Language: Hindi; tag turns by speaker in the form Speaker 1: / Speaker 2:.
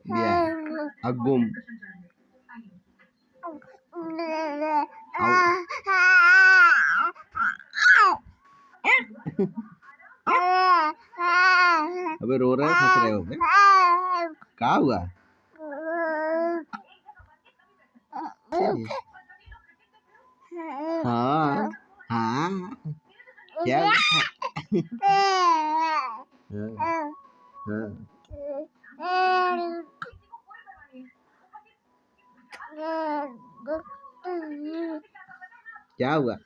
Speaker 1: Dia agum अबे रो रहे हो हंस रहे हो बे क्या हुआ हाँ हाँ क्या हाँ क्या हुआ